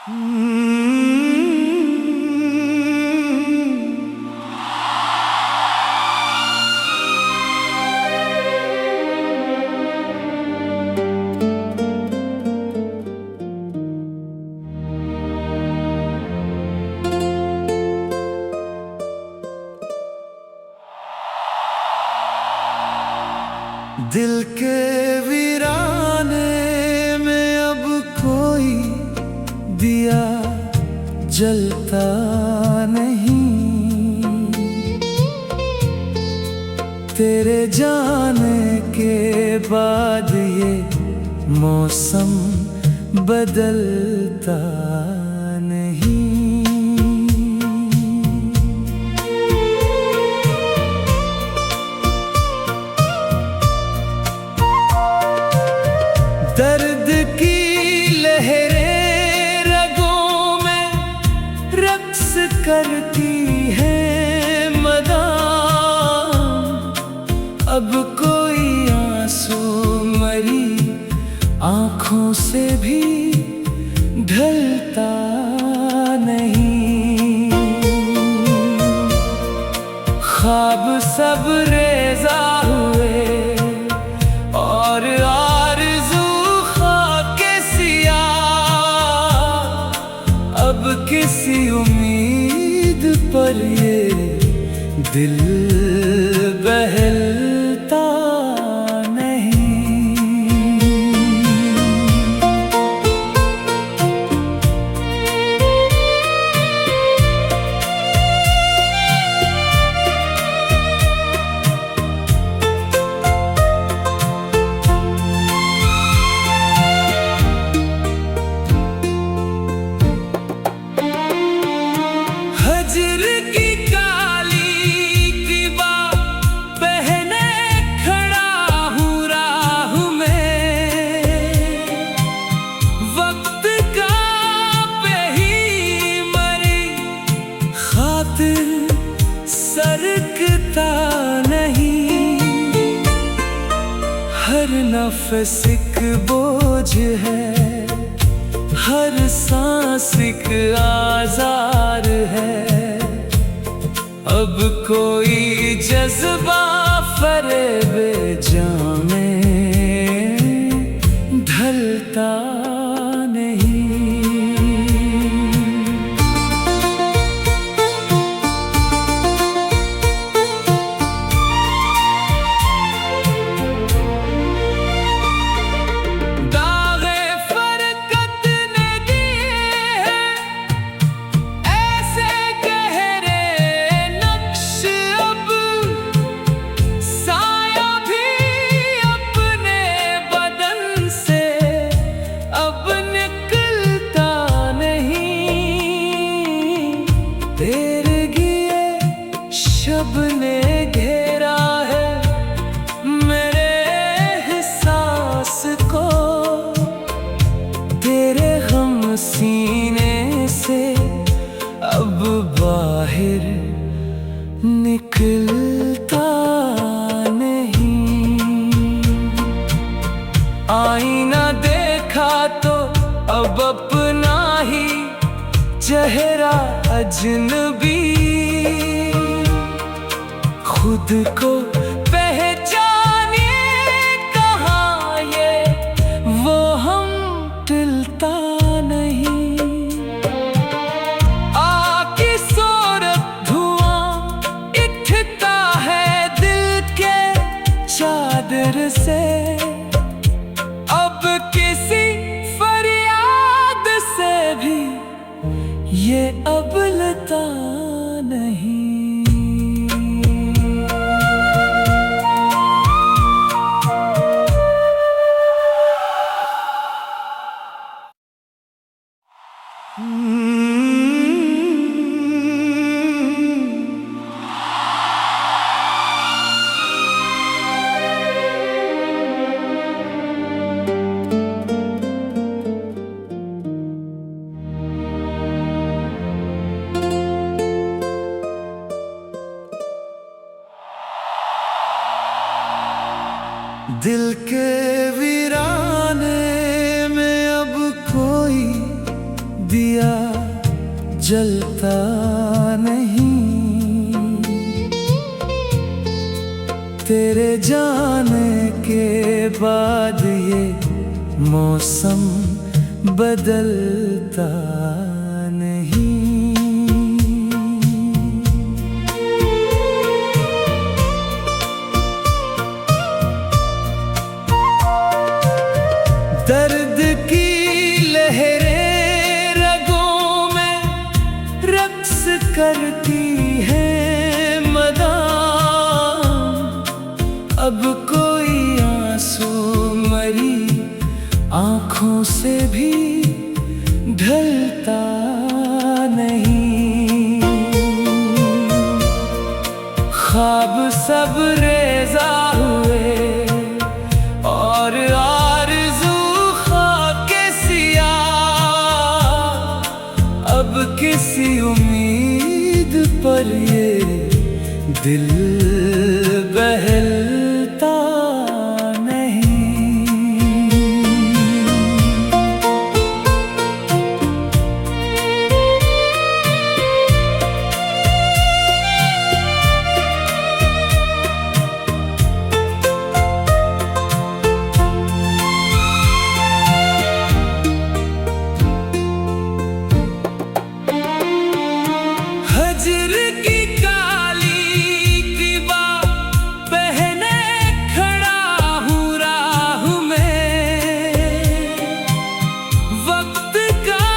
दिल के वीराने में अब कोई दिया जलता नहीं। तेरे जाने के बाद ये मौसम बदलता नहीं। दर्द की लहरें रगों में रक्स करती हैं मदाम। अब कोई आंसू मरी आँखों से भी ढलता नहीं। ख्वाब सब रेजा हुए और अब किसी उम्मीद पर ये दिल बहलता नहीं। हजर की काली किबा पहने खड़ा हूँ राह में। वक्त का पे ही मरी खातिर सरकता नहीं। हर नफ्स एक बोझ है, हर सांस एक आज़ार है। अब कोई जज्बा फरेबे जामे ढलता नहीं। तेरे गिए शब ने घेरा है मेरे एहसास को। तेरे गम सीने से अब बाहर निकलता नहीं। आईना देखा तो अब अपना ही चेहरा अजनबी। खुद को पहचाने कहाँ ये वो हम टिलता नहीं। आकी सूरत धुआं उठता है दिल के चादर से। अब किसी फरियाद से भी ये अबलता नहीं। दिल के वीराने में अब कोई दिया जलता नहीं। तेरे जाने के बाद ये मौसम बदलता नहीं। दर्द की लहरें रगों में रक्स करती हैं मदाम। अब कोई आंसू मरी आँखों से भी ढलता नहीं। ख्वाब सब रेजा हुए और आरज़ू खाके सियाह। अब किसी उम्मीद पर ये दिल बहलता नहीं। हजर की काली किबा पहने खड़ा हूँ राह में। वक्त का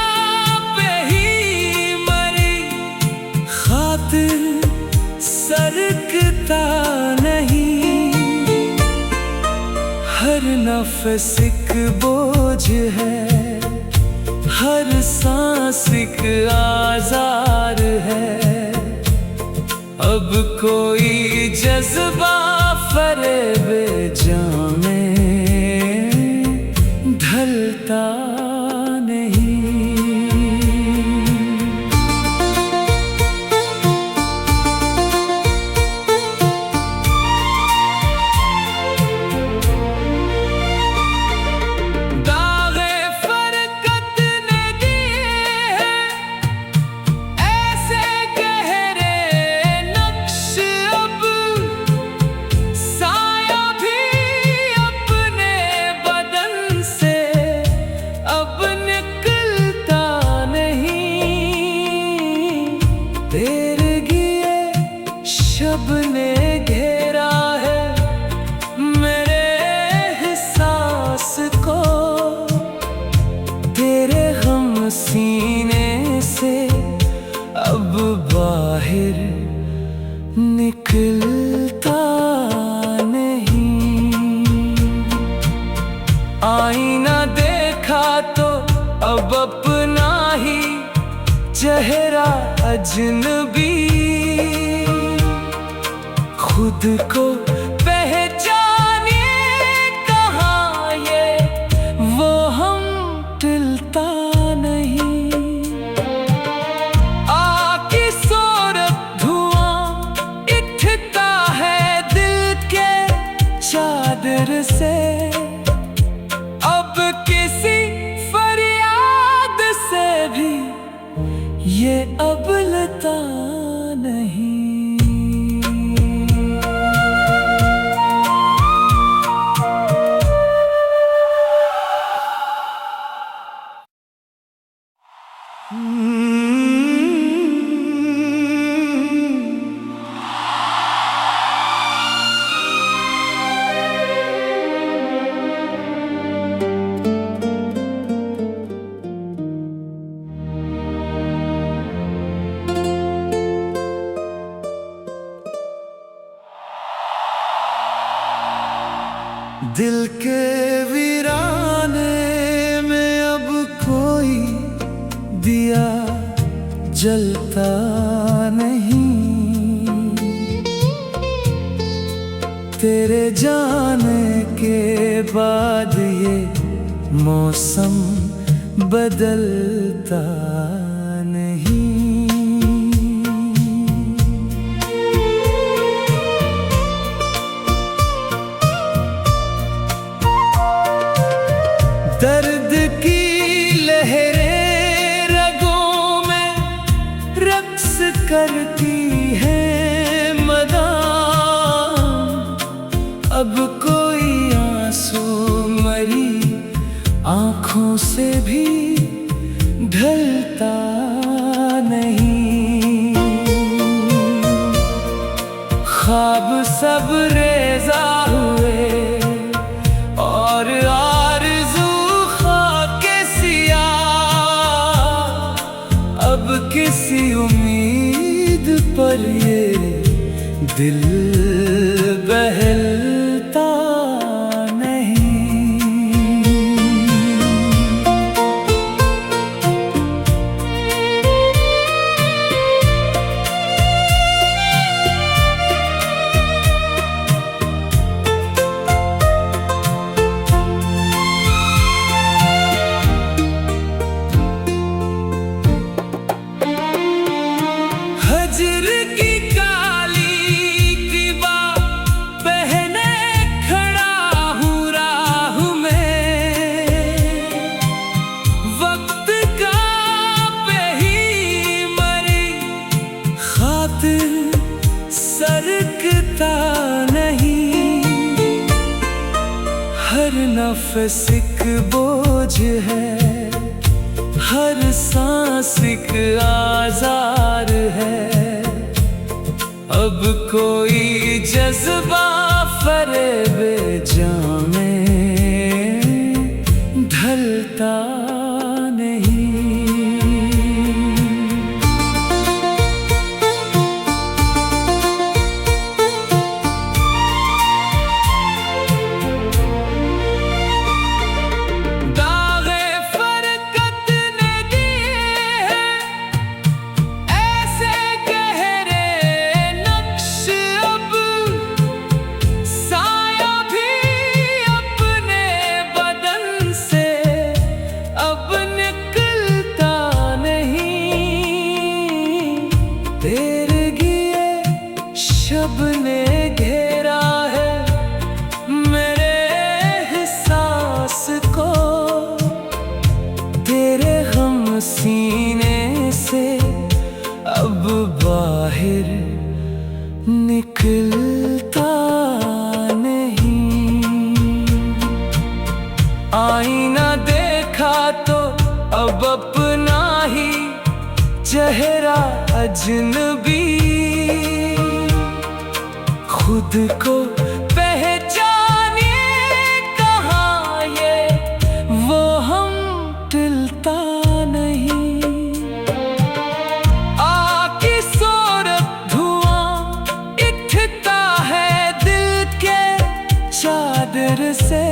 पे ही मरी खातिर सरकता नहीं। हर नफ्स एक बोझ है, हर सांस एक आज़ार है। अब कोई जज्बा फरेबे जामे ढलता नहीं। तेरे गिए शब ने घेरा है मेरे एहसास को। तेरे गम सीने से अब बाहर निकलता नहीं। आईना देखा तो अब अपना ही चेहरा अजनबी। खुद को पहचाने कहाँ ये वो हम टिलता नहीं। आग की सूरत धुआं उठता है दिल के चादर से। अब किसी फरियाद से भी ये अबलता नहीं। दिल के वीराने में अब कोई दिया जलता नहीं। तेरे जाने के बाद ये मौसम बदलता नहीं। दर्द की लहरें रगों में करती है मदान। अब कोई आंसू मरी आंखों से भी ढलता नहीं। ख्वाब सब रेजा हुए और आरज़ू ख़ाके सियाह। अब किसी उम्मीद पर ये दिल बहलता हजर की काली किबा पहने खड़ा हूँ राह में। वक्त का पे ही मरी खातिर सरकता नहीं। हर नफ्स एक बोझ है, हर सांस एक आज़ार है। अब कोई जज्बा फरेबे जामे ढलता नहीं। तेरे गिए शब ने घेरा है मेरे एहसास को। तेरे गम सीने से अब बाहर निकलता नहीं। आईना देखा तो अब अपना ही चेहरा अजनबी। खुद को पहचाने कहाँ ये वो हम टिलता नहीं। आकी सूरत धुआं उठता है दिल के चादर से।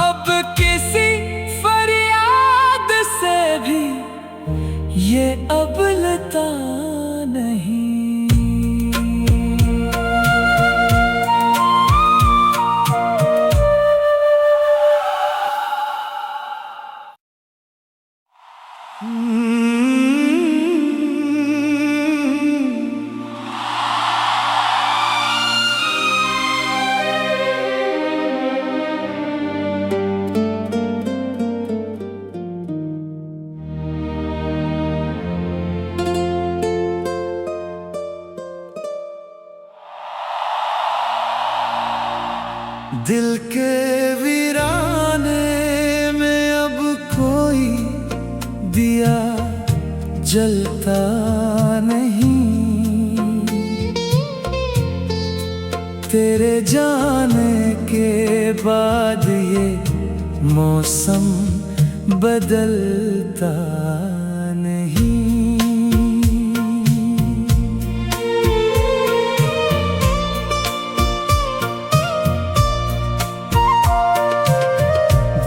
अब किसी फरियाद से भी ये अबलता नहीं। दिल के वीराने में अब कोई दिया जलता नहीं। तेरे जाने के बाद ये मौसम बदलता नहीं।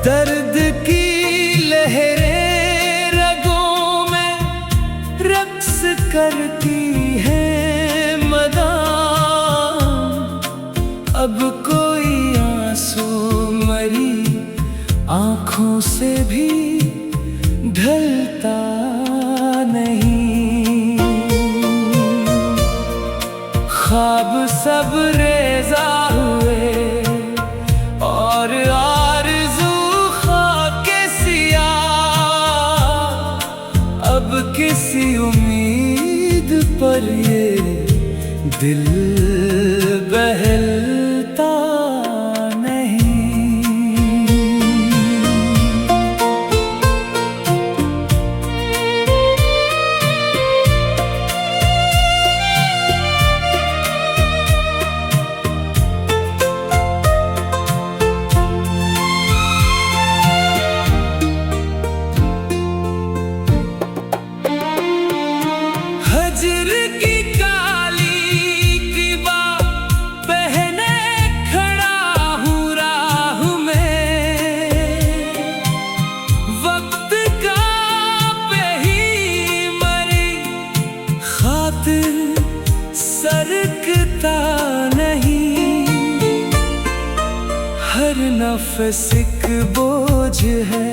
दर्द की लहरें रगों में रक्स करती है मदान। अब कोई आंसू मरी आंखों से भी ढलता नहीं। ख्वाब सब रेजा हुए और आरज़ू किसी उम्मीद पर ये दिल बहलता नहीं। हजर की काली किबा पहने खड़ा हूँ राह में, वक्त का पे ही मरी खातिर सरकता नहीं। हर नफस एक बोझ है,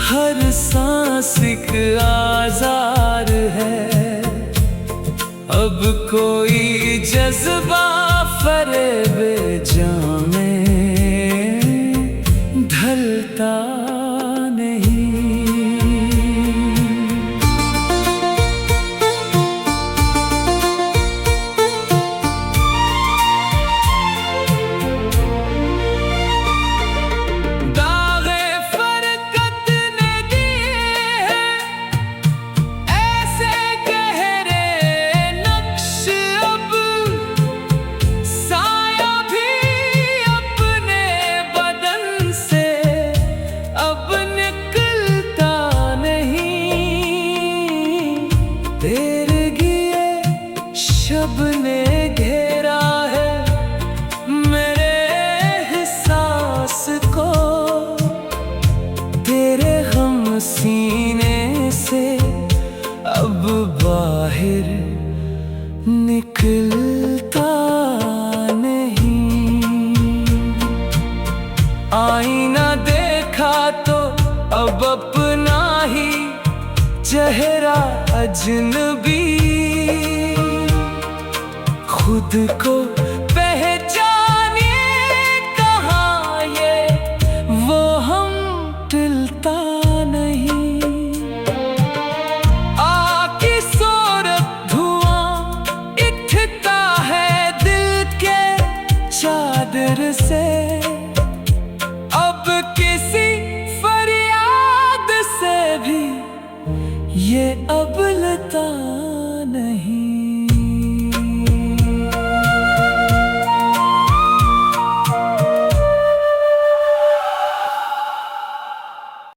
हर सांस एक आज़ार है। अब कोई जज्बा फरेबे जामे ढलता नहीं। तेरे गिए शब ने घेरा है मेरे एहसास को, तेरे हम सीने से अब बाहर निकलता नहीं। आईना देखा तो अब अपना ही चेहरा अजनबी, खुद को पहचाने कहाँ ये वो हम टिलता नहीं। आकी सूरत धुआं उठता है दिल के चादर से, अब किसी फरियाद से भी ये अबलता